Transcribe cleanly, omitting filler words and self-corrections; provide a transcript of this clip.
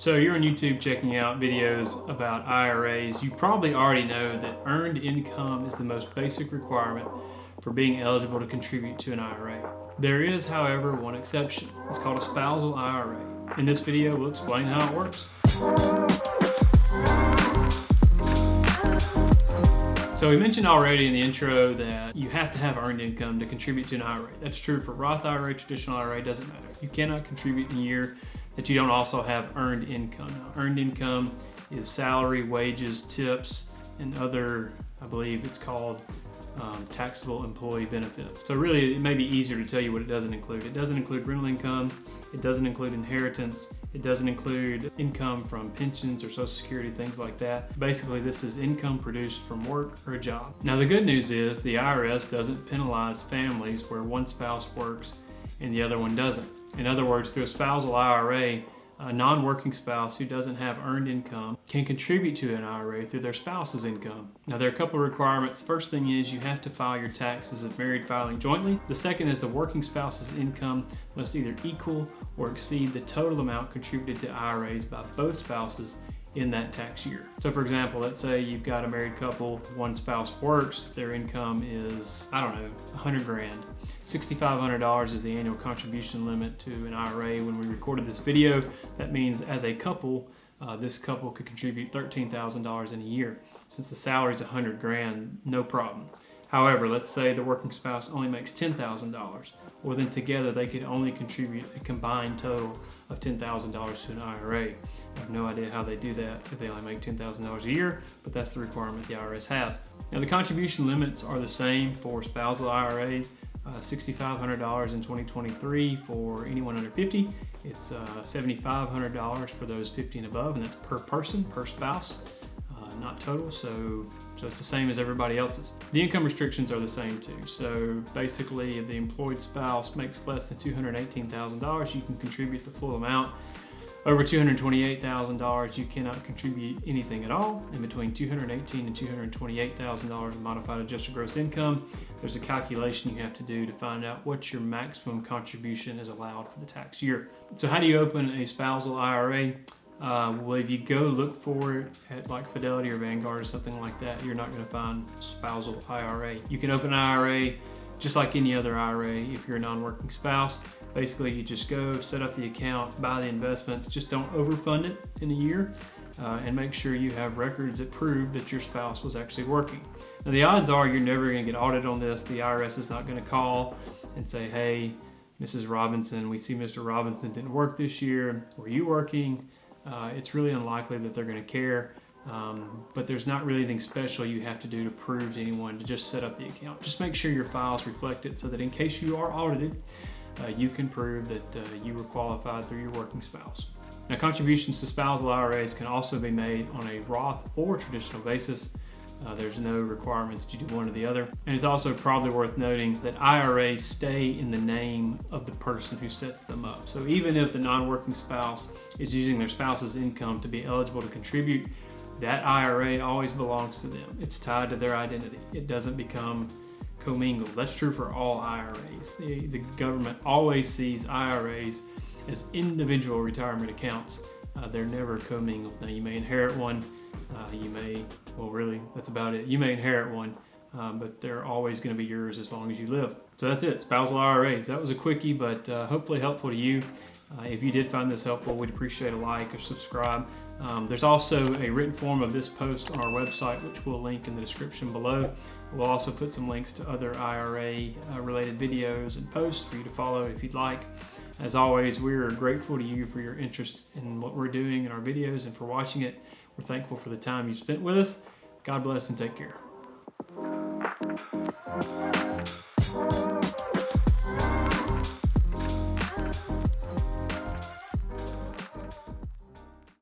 So you're on YouTube checking out videos about IRAs. You probably already know that earned income is the most basic requirement for being eligible to contribute to an IRA. There is, however, one exception. It's called a spousal IRA. In this video, we'll explain how it works. So we mentioned already in the intro that you have to have earned income to contribute to an IRA. That's true for Roth IRA, traditional IRA, doesn't matter. You cannot contribute in a year that you don't also have earned income. Now, earned income is salary, wages, tips, and other, I believe it's called taxable employee benefits. So really, it may be easier to tell you what it doesn't include. It doesn't include rental income, it doesn't include inheritance, it doesn't include income from pensions or Social Security, things like that. Basically, this is income produced from work or a job. Now, the good news is the IRS doesn't penalize families where one spouse works and the other one doesn't. In other words, through a spousal IRA, a non-working spouse who doesn't have earned income can contribute to an IRA through their spouse's income. Now, there are a couple of requirements. First thing is you have to file your taxes if married filing jointly. The second is the working spouse's income must either equal or exceed the total amount contributed to IRAs by both spouses in that tax year. So for example, let's say you've got a married couple, one spouse works, their income is, I don't know, 100 grand. $6,500 is the annual contribution limit to an IRA. When we recorded this video, that means as a couple, this couple could contribute $13,000 in a year. Since the salary is 100 grand, no problem. However, let's say the working spouse only makes $10,000. Well, then together they could only contribute a combined total of $10,000 to an IRA. I have no idea how they do that if they only make $10,000 a year, but that's the requirement the IRS has. Now, the contribution limits are the same for spousal IRAs. $6,500 in 2023 for anyone under 50. It's $7,500 for those 50 and above, and that's per person, per spouse, not total. So it's the same as everybody else's. The income restrictions are the same too. So basically, if the employed spouse makes less than $218,000, you can contribute the full amount. Over $228,000, you cannot contribute anything at all. In between $218,000 and $228,000 modified adjusted gross income, there's a calculation you have to do to find out what your maximum contribution is allowed for the tax year. So how do you open a spousal IRA? Well, if you go look for it at like Fidelity or Vanguard or something like that, you're not going to find spousal IRA. You can open an IRA just like any other IRA if you're a non-working spouse. Basically, you just go set up the account, buy the investments, just don't overfund it in a year, and make sure you have records that prove that your spouse was actually working. Now, the odds are you're never going to get audited on this. The IRS is not going to call and say, hey, Mrs. Robinson, we see Mr. Robinson didn't work this year. Were you working? It's really unlikely that they're going to care, but there's not really anything special you have to do to prove to anyone to just set up the account. Just make sure your files reflect it so that in case you are audited, you can prove that you were qualified through your working spouse. Now, contributions to spousal IRAs can also be made on a Roth or traditional basis. There's no requirement that you do one or the other. And it's also probably worth noting that IRAs stay in the name of the person who sets them up. So even if the non-working spouse is using their spouse's income to be eligible to contribute, that IRA always belongs to them. It's tied to their identity. It doesn't become commingled. That's true for all IRAs. The government always sees IRAs as individual retirement accounts. They're never commingled. Now, you may inherit one. Really, that's about it. You may inherit one, but they're always going to be yours as long as you live. So that's it, spousal IRAs. That was a quickie, but hopefully helpful to you. If you did find this helpful, we'd appreciate a like or subscribe. There's also a written form of this post on our website, which we'll link in the description below. We'll also put some links to other IRA related videos and posts for you to follow if you'd like. As always, we're grateful to you for your interest in what we're doing in our videos and for watching it. We're thankful for the time you spent with us. God bless and take care.